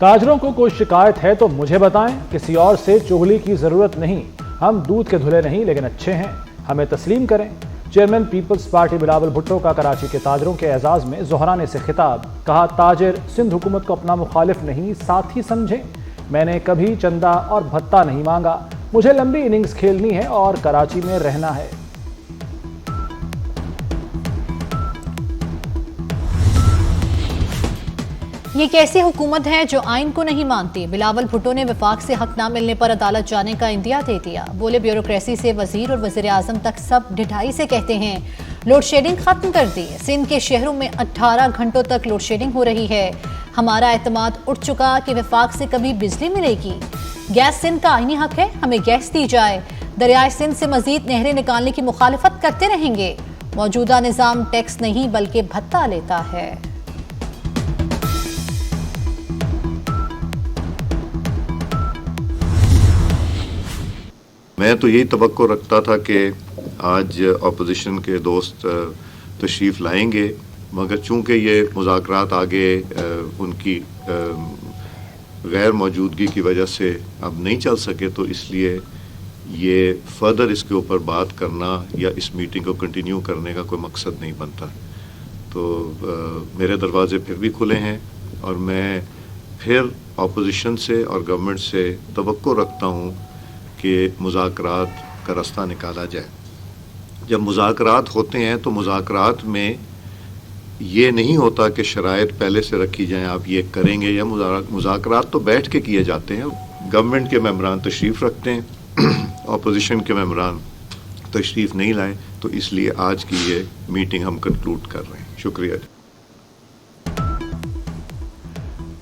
ताजरों को कोई शिकायत है तो मुझे बताएं, किसी और से चुगली की जरूरत नहीं। हम दूध के धुले नहीं लेकिन अच्छे हैं, हमें तस्लीम करें। चेयरमैन पीपल्स पार्टी बिलावल भुट्टो का कराची के ताजरों के एजाज में जोहराने से खिताब। कहा, ताजिर सिंध हुकूमत को अपना मुखालिफ नहीं साथी समझें। मैंने कभी चंदा और भत्ता नहीं मांगा, मुझे लंबी इनिंग्स खेलनी है और कराची में रहना है। ये कैसी हुकूमत है जो आइन को नहीं मानती। बिलावल भुट्टो ने वफाक से हक ना मिलने पर अदालत जाने का इंदिया दे दिया। बोले, ब्यूरोक्रेसी से वजीर और वजीर आजम तक सब ढिठाई से कहते हैं लोड शेडिंग खत्म कर दी। सिंध के शहरों में 18 घंटों तक लोड शेडिंग हो रही है। हमारा एतमाद उठ चुका कि वफाक से कभी बिजली मिलेगी। गैस सिंध का आईनी हक है, हमें गैस दी जाए। दरियाए सिंध से मजीद नहरें निकालने की मुखालिफत करते रहेंगे। मौजूदा निजाम टैक्स नहीं बल्कि भत्ता लेता है। मैं तो यही तवक्को रखता था कि आज अपोजिशन के दोस्त तशरीफ़ लाएंगे, मगर चूँकि ये मुज़ाकरात आगे उनकी गैर मौजूदगी की वजह से अब नहीं चल सके, तो इसलिए ये फर्दर इसके ऊपर बात करना या इस मीटिंग को कंटिन्यू करने का कोई मकसद नहीं बनता। तो मेरे दरवाज़े फिर भी खुले हैं और मैं फिर अपोजिशन से और गवर्नमेंट से तवक्को रखता हूँ कि मुज़ाकरात का रास्ता निकाला जाए। जब मुज़ाकरात होते हैं तो मुज़ाकरात में ये नहीं होता कि शराइत पहले से रखी जाएं, आप ये करेंगे, या मुज़ाकरात तो बैठ के किए जाते हैं। गवर्नमेंट के मेंबरान तशरीफ़ रखते हैं, अपोजिशन के मेंबरान तशरीफ़ नहीं लाए, तो इसलिए आज की ये मीटिंग हम कंक्लूड कर रहे हैं। शुक्रिया।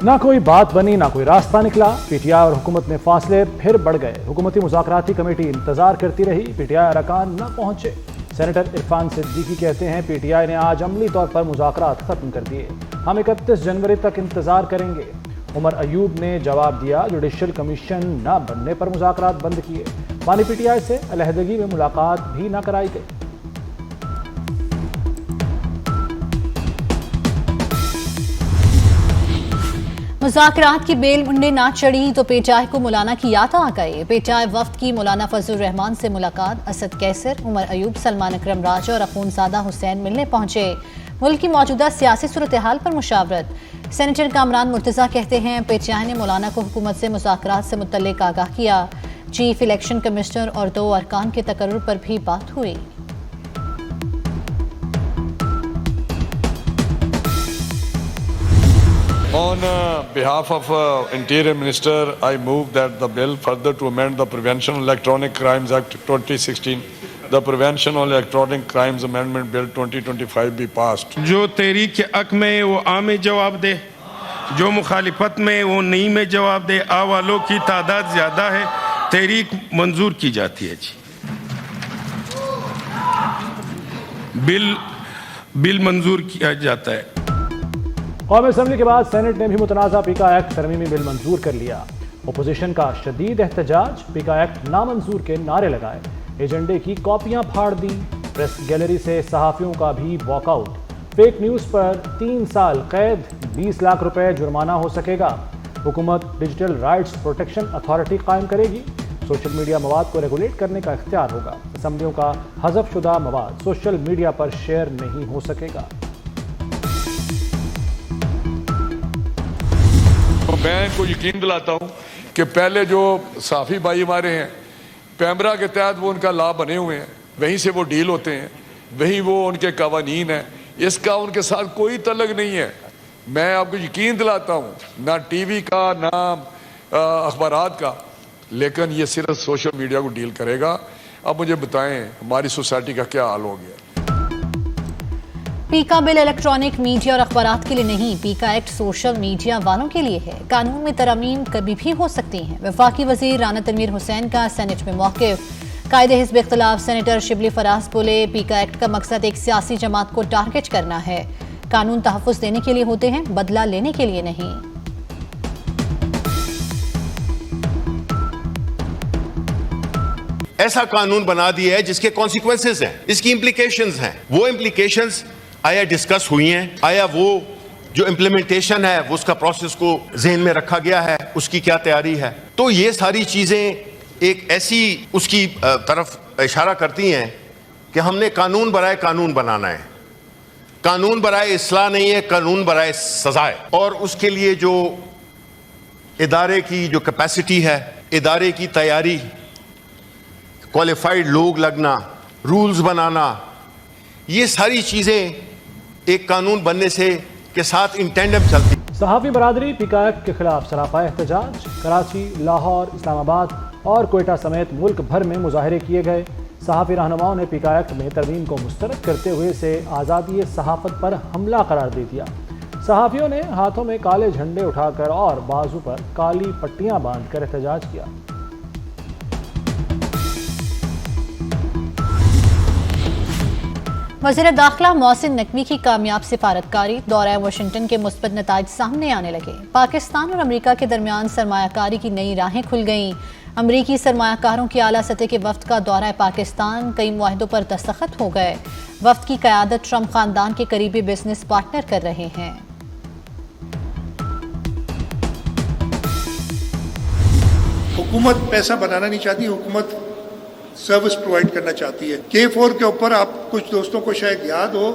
ना कोई बात बनी, ना कोई रास्ता निकला। पीटीआई और हुकूमत में फासले फिर बढ़ गए। हुकूमती मुज़ाकराती कमेटी इंतजार करती रही, पीटीआई अरकान न पहुंचे। सेनेटर इरफान सिद्दीकी कहते हैं, पीटीआई ने आज अमली तौर पर मुज़ाकरात खत्म कर दिए, हम 31 जनवरी तक इंतजार करेंगे। उमर अयूब ने जवाब दिया, जुडिशल कमीशन न बनने पर मुज़ाकरात बंद किए। बानी पीटीआई से अलहदगी में मुलाकात भी न कराई गई। मुज़ाकरात की बेल मुंडे ना चढ़ी तो पीटीआई को मौलाना की याद आ गई। पीटीआई वफ्द की मौलाना फजलुर रहमान से मुलाकात। असद कैसर, उमर अयूब, सलमान अकरम राजा और अखूनज़ादा हुसैन मिलने पहुंचे। मुल्क की मौजूदा सियासी सूरत हाल पर मुशावरत। सेनेटर कामरान मुर्तज़ा कहते हैं, पीटीआई ने मौलाना को हुकूमत से मुज़ाकरात से मुतल्लिक आगाह किया। चीफ इलेक्शन कमिश्नर और 2 अरकान के तकर्रुर पर भी बात हुई। On behalf of Interior Minister, I move that the bill further to amend the Prevention of Electronic Crimes Act 2016, the Prevention of Electronic Crimes Amendment Bill 2025 be passed. जो तहरीक के हक में वो आ में जवाब दे, जो मुखालिफत में वो नहीं में जवाब दे। आ वालों की तादाद ज़्यादा है, तहरीक मंजूर की जाती है जी। बिल मंजूर किया जाता है। कौमी असम्बली के बाद सेनेट ने भी मुतनाज़ा पीका एक्ट तरमीमी बिल मंजूर कर लिया। अपोजिशन का शदीद एहतजाज, पीका एक्ट नामंजूर के नारे लगाए, एजेंडे की कॉपियां फाड़ दी। प्रेस गैलरी से सहाफ़ियों का भी वॉकआउट। फेक न्यूज़ पर 3 साल कैद, 20 लाख रुपए जुर्माना हो सकेगा। हुकूमत डिजिटल राइट्स प्रोटेक्शन अथॉरिटी कायम करेगी। सोशल मीडिया मवाद को रेगुलेट करने का इख्तियार होगा। असम्बलियों का हज़फ शुदा मवाद सोशल मीडिया पर शेयर नहीं हो सकेगा। तो मैं इनको यकीन दिलाता हूँ कि पहले जो साफ़ी भाई हमारे हैं, पैमरा के तहत वो उनका लाभ बने हुए हैं, वहीं से वो डील होते हैं, वही वो उनके कवानीन हैं, इसका उनके साथ कोई तल्लुक़ नहीं है। मैं आपको यकीन दिलाता हूँ, ना टीवी का ना अखबारात का, लेकिन ये सिर्फ सोशल मीडिया को डील करेगा। अब मुझे बताएं हमारी सोसाइटी का क्या हाल हो गया। पीका बिल इलेक्ट्रॉनिक मीडिया और अखबारात के लिए नहीं, पीका एक्ट सोशल मीडिया वालों के लिए है। कानून में तरमीम कभी भी हो सकती हैं। वफाकी वजीर राना तनवीर हुसैन का सेनेट में मौक़िफ़। कायदे हिज़्ब इख्तिलाफ सेनेटर शिबली फराज बोले, पीका एक्ट का मकसद एक सियासी जमात को टारगेट करना है। कानून तहफ़्फ़ुज़ देने के लिए होते हैं, बदला लेने के लिए नहीं। ऐसा कानून बना दिया है जिसके कॉन्सिक्वेंसेस हैं, इसकी इम्प्लीकेशंस हैं। वो इम्प्लीकेशंस आया डिस्कस हुई हैं, आया वो जो इम्प्लीमेंटेशन है वो उसका प्रोसेस को जहन में रखा गया है, उसकी क्या तैयारी है। तो ये सारी चीजें एक ऐसी उसकी तरफ इशारा करती हैं कि हमने कानून बराए कानून बनाना है, कानून बराए इस्लाह नहीं है, कानून बराए सजा है। और उसके लिए जो इदारे की जो कैपेसिटी है, इदारे की तैयारी, क्वालिफाइड लोग लगना, रूल्स बनाना, ये सारी चीजें एक कानून बनने से के साथ इन टेंडम चलती। सहाफ़ी बरादरी पीका एक्ट के खिलाफ सरापा एहतजाज। कराची, लाहौर, इस्लामाबाद और कोयटा समेत मुल्क भर में मुजाहरे किए गए। सहाफ़ी रहनुमाओं ने पीका एक्ट में तरमीम को मुस्तरद करते हुए इसे आज़ादी सहाफ़त पर हमला करार दे दिया। सहाफ़ियों ने हाथों में काले झंडे उठाकर और बाजू पर काली पट्टियां बांधकर एहतजाज किया। वज़ीर दाखिला मोहसिन नकवी की कामयाब सिफारतकारी, दौरा वाशिंगटन के मुस्बत नताइज सामने आने लगे। पाकिस्तान और अमेरिका के दरमियान सरमायाकारी की नई राहें खुल गईं। अमरीकी सरमायाकारों की आला सतह के वफ्द का दौरा पाकिस्तान, कई मुआहदों पर दस्तखत हो गए। वफ्द की क़यादत ट्रंप खानदान के करीबी बिजनेस पार्टनर कर रहे हैं। हुकूमत पैसा बनाना नहीं चाहती, हुकूमत सर्विस प्रोवाइड करना चाहती है। K4 के ऊपर आप कुछ दोस्तों को शायद याद हो,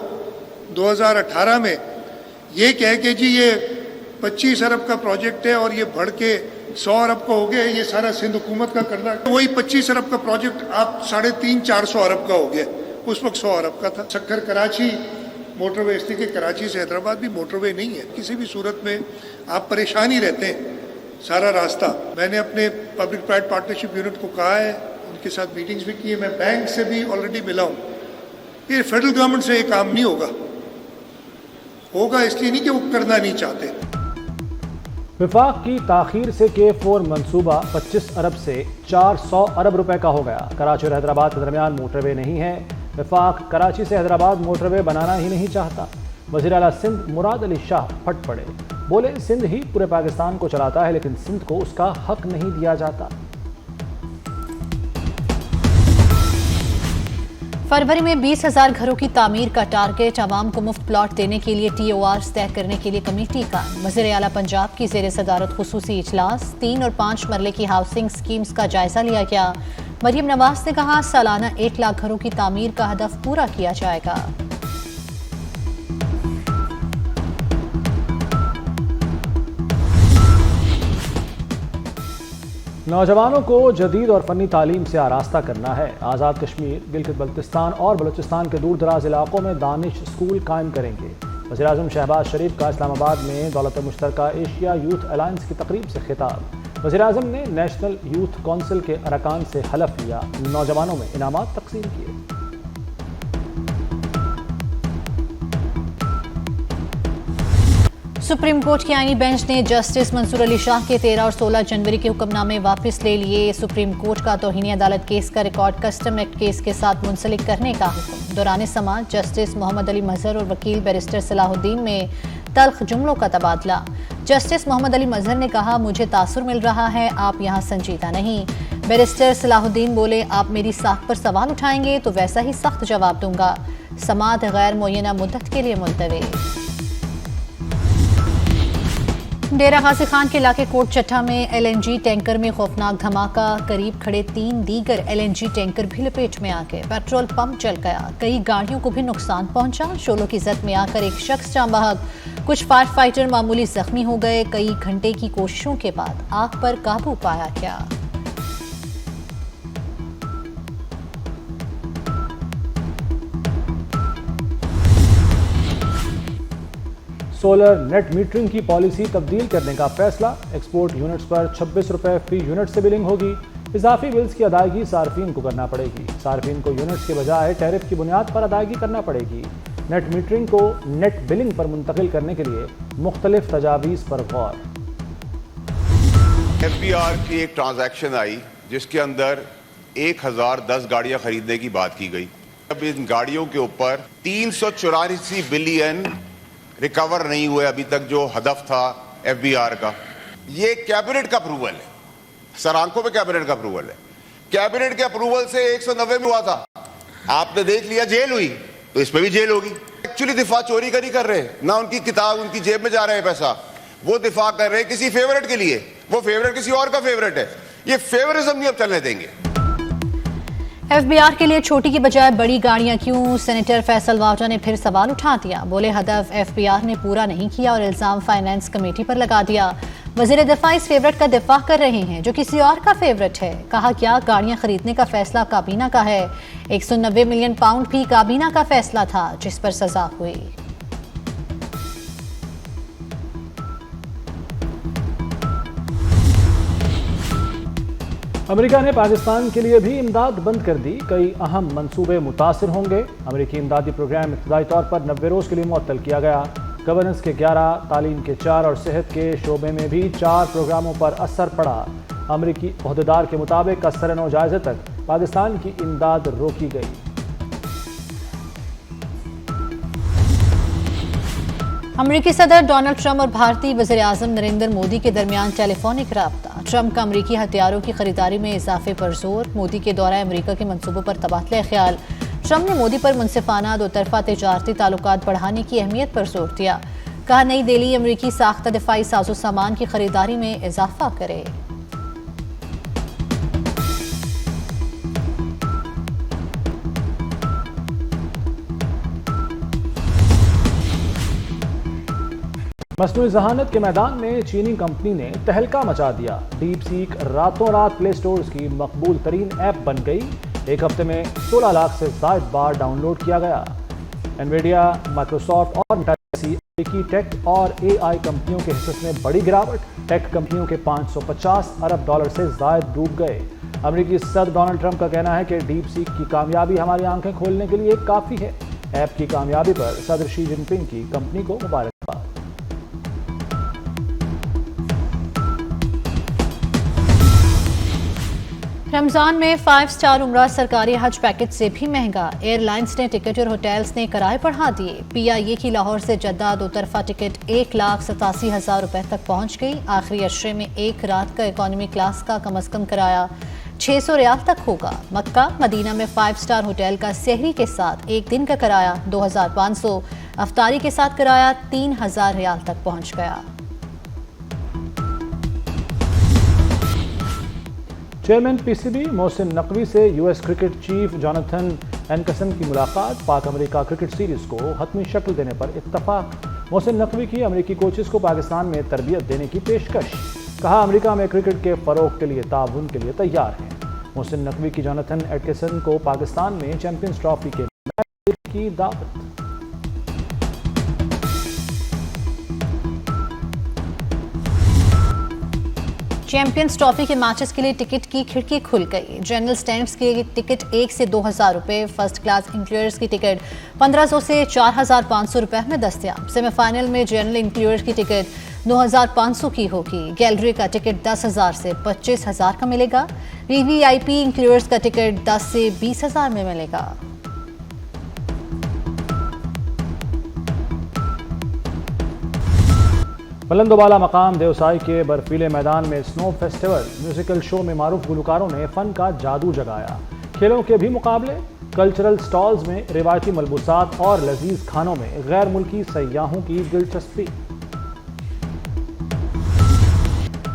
2018 में ये कह के जी ये 25 अरब का प्रोजेक्ट है और ये बढ़ के 100 अरब का हो गया, ये सारा सिंध हुकूमत का करना, वही 25 अरब का प्रोजेक्ट आप 350-400 अरब का हो गया, उस वक्त 100 अरब का था। सक्खर कराची मोटरवे, इसलिए कि कराची से हैदराबाद भी मोटरवे नहीं है, किसी भी सूरत में आप परेशान ही रहते हैं सारा रास्ता। मैंने अपने पब्लिक प्राइवेट पार्टनरशिप यूनिट को कहा है, उनके साथ मीटिंग्स भी की है, मैं बैंक से भी ऑलरेडी मिला हूँ। ये फेडरल गवर्नमेंट से ये काम नहीं होगा इसलिए नहीं कि वो करना नहीं चाहते। विफाक की ताखीर से K4 मंसूबा 25 अरब से 400 अरब रुपए का हो गया। कराची और हैदराबाद के दरमियान मोटरवे नहीं है। विफाक कराची से हैदराबाद मोटरवे बनाना ही नहीं चाहता। वज़ीर आला सिंध मुराद अली शाह फट पड़े, बोले सिंध ही पूरे पाकिस्तान को चलाता है, लेकिन सिंध को उसका हक नहीं दिया जाता। फरवरी में 20,000 घरों की तामीर का टारगेट, आवाम को मुफ्त प्लॉट देने के लिए TORs तय करने के लिए कमेटी का। वज़ीर आला पंजाब की ज़ेर सदारत खुसूसी इजलास, 3 और 5 मरले की हाउसिंग स्कीम्स का जायजा लिया गया। मरियम नवाज ने कहा सालाना 1 लाख घरों की तामीर का हदफ पूरा किया जाएगा। नौजवानों को जदीद और फनी तालीम से आरास्ता करना है। आज़ाद कश्मीर, गिलगित बल्तिस्तान और बलूचिस्तान के दूर दराज इलाकों में दानिश स्कूल कायम करेंगे। वज़ीर आज़म शहबाज शरीफ का इस्लामाबाद में दौलत मुश्तरका एशिया यूथ अलायंस की तकरीब से खिताब। वज़ीर आज़म ने नेशनल यूथ कौंसिल के अरकान से हलफ लिया, नौजवानों में इनामात तकसीम किए। सुप्रीम कोर्ट की आईनी बेंच ने जस्टिस मंसूर अली शाह के 13 और 16 जनवरी के हुक्मनामे वापस ले लिए। सुप्रीम कोर्ट का तौहीन अदालत केस का रिकॉर्ड कस्टम एक्ट केस के साथ मुंसलिक करने का हुक्म। दौरान समाअत जस्टिस मोहम्मद अली मजहर और वकील बैरिस्टर सलाहुद्दीन में तल्ख जुमलों का तबादला। जस्टिस मोहम्मद अली मजहर ने कहा मुझे तासुर मिल रहा है, आप यहाँ संजीदा नहीं। बैरिस्टर सलाहुद्दीन बोले आप मेरी साख पर सवाल उठाएंगे तो वैसा ही सख्त जवाब दूंगा। समाअत गैर मुअय्यना मुद्दत के लिए मुलतवी। डेरा गाजी खान के इलाके कोट चट्टा में LNG टैंकर में खौफनाक धमाका, करीब खड़े 3 दीगर LNG टैंकर भी लपेट में आ गए। पेट्रोल पंप जल गया, कई गाड़ियों को भी नुकसान पहुंचा। शोलों की जद में आकर एक शख्स जान बहक, कुछ फायर फाइटर मामूली जख्मी हो गए। कई घंटे की कोशिशों के बाद आग पर काबू पाया गया। सोलर नेट मीटरिंग की पॉलिसी तब्दील करने का फैसला। एक्सपोर्ट यूनिट्स पर 26 रुपए फी यूनिट से बिलिंग होगी। इजाफी बिल्स की अदायगी सार्फिन को करना पड़ेगी। सार्फिन को यूनिट्स के बजाय टैरिफ की बुनियाद पर अदायगी करना पड़ेगी। नेट मीटरिंग को नेट बिलिंग पर मुंतकिल करने के लिए मुख्तलिफ तजावीज़ पर गौर। FBR की एक ट्रांजैक्शन आई जिसके अंदर 1010 गाड़ियां खरीदने की बात की गई। अब इन गाड़ियों के ऊपर 384 बिलियन रिकवर नहीं हुए अभी तक, जो हदफ था FBR का। ये कैबिनेट का अप्रूवल है, सर आंखों पे कैबिनेट का अप्रूवल है। कैबिनेट के अप्रूवल से 190 में हुआ था, आपने देख लिया जेल हुई, तो इसमें भी जेल होगी। एक्चुअली दिफा चोरी का नहीं कर रहे, ना उनकी किताब उनकी जेब में जा रहा है पैसा, वो दिफा कर रहे हैं किसी फेवरेट के लिए, वो फेवरेट किसी और का फेवरेट है। ये फेवरिज्म नहीं अब चलने देंगे। एफबीआर के लिए छोटी की बजाय बड़ी गाड़ियां क्यों? सेनेटर फैसल वावटा ने फिर सवाल उठा दिया। बोले हदफ एफबीआर ने पूरा नहीं किया और इल्जाम फाइनेंस कमेटी पर लगा दिया। वजीर दिफा इस फेवरेट का दिफा कर रहे हैं जो किसी और का फेवरेट है। कहा क्या गाड़ियां खरीदने का फैसला काबीना का है। 190 मिलियन पाउंड भी काबीना का फैसला था जिस पर सजा हुई। अमेरिका ने पाकिस्तान के लिए भी इमदाद बंद कर दी। कई अहम मंसूबे मुतासिर होंगे। अमेरिकी इमदादी प्रोग्राम इब्तदाई तौर पर 90 रोज़ के लिए मुअत्तल किया गया। गवर्नेंस के 11, तालीम के 4 और सेहत के शोबे में भी 4 प्रोग्रामों पर असर पड़ा। अमेरिकी ओहदेदार के मुताबिक असर-ए-नौ जायज़े तक पाकिस्तान की इमदाद रोकी गई। अमेरिकी सदर डोनाल्ड ट्रंप और भारतीय वज़ीर आज़म नरेंद्र मोदी के दरमियान टेलीफोनिक राब्ता। ट्रंप का अमेरिकी हथियारों की खरीदारी में इजाफे पर जोर। मोदी के दौरा अमेरिका के मंसूबों पर तबादला ख्याल। ट्रंप ने मोदी पर मुनसिफाना दो तरफा तिजारती ताल्लुकात बढ़ाने की अहमियत पर जोर दिया। कहा नई दिल्ली अमेरिकी साख्ता दिफाई साजो सामान की खरीदारी में इजाफा करे। मसनूई जहानत के मैदान में चीनी कंपनी ने तहलका मचा दिया। डीप सीक रातों रात प्ले स्टोर्स की मकबूल तरीन ऐप बन गई। एक हफ्ते में 16 लाख से ज़ायद बार डाउनलोड किया गया। एनवीडिया, माइक्रोसॉफ्ट और अमेरिकी टेक और एआई कंपनियों के हिस्से में बड़ी गिरावट। टेक कंपनियों के 550 अरब डॉलर से ज़ायद डूब गए। अमेरिकी सदर डोनाल्ड ट्रंप का कहना है कि डीप सीक की कामयाबी हमारी आंखें खोलने के लिए काफ़ी है। ऐप की कामयाबी पर सदर शी जिनपिंग की कंपनी को मुबारकबाद। रमजान में 5 स्टार उम्रा सरकारी हज पैकेज से भी महंगा। एयरलाइंस ने टिकट और होटल्स ने किराए बढ़ा दिए। PIA की लाहौर से जद्दा दो तरफा टिकट 1,87,000 रुपए तक पहुंच गई। आखिरी अशरे में एक रात का इकोनॉमी क्लास का कम अज़ कम किराया 600 रियाल तक होगा। मक्का मदीना में 5 स्टार होटल का सहरी के साथ एक दिन का किराया 2,500, अफ्तारी के साथ किराया 3,000 रियाल तक पहुँच गया। चेयरमैन PCB मोहसिन नकवी से US क्रिकेट चीफ जोनाथन एनकसन की मुलाकात। पाक अमेरिका क्रिकेट सीरीज को हतमी शक्ल देने पर इत्तफाक। मोहसिन नकवी की अमेरिकी कोचेस को पाकिस्तान में तरबियत देने की पेशकश। कहा अमेरिका में क्रिकेट के फरोग के लिए ताउन के लिए तैयार है। मोहसिन नकवी की जोनाथन एनकसन को पाकिस्तान में चैंपियंस ट्रॉफी के मैच की दावत। चैंपियंस ट्रॉफी के मैचेस के लिए टिकट की खिड़की खुल गई। जनरल स्टैंड्स की टिकट 1 से 2,000 रुपए, फर्स्ट क्लास इंक्लूडर्स की टिकट 1,500 से 4,500 रुपए में दस्तयाब। सेमीफाइनल में जनरल इंक्लूडर्स की टिकट 9,500 की होगी। गैलरी का टिकट 10,000 से 25,000 का मिलेगा। VVIP इंक्लूडर्स का टिकट 10 से 20,000 में मिलेगा। बुलंदोबाला मकाम देवसाई के बर्फीले मैदान में स्नो फेस्टिवल म्यूजिकल शो में मारूफ गुलकारों ने फन का जादू जगाया। खेलों के भी मुकाबले, कल्चरल स्टॉल्स में रिवायती मलबूसात और लजीज खानों में गैर मुल्की सयाहों की दिलचस्पी।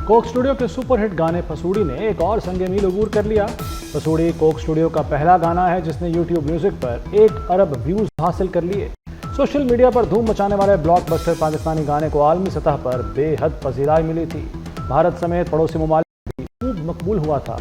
कोक स्टूडियो के सुपरहिट गाने फसूड़ी ने एक और संगे मील अबूर कर लिया। फसूड़ी कोक स्टूडियो का पहला गाना है जिसने यूट्यूब म्यूजिक पर 1 अरब व्यूज हासिल कर लिए। सोशल मीडिया पर धूम मचाने वाले ब्लॉकबस्टर पाकिस्तानी गाने को आलमी सतह पर बेहद पजीराई मिली थी। भारत समेत पड़ोसी ममालिक भी खूब मकबूल हुआ था।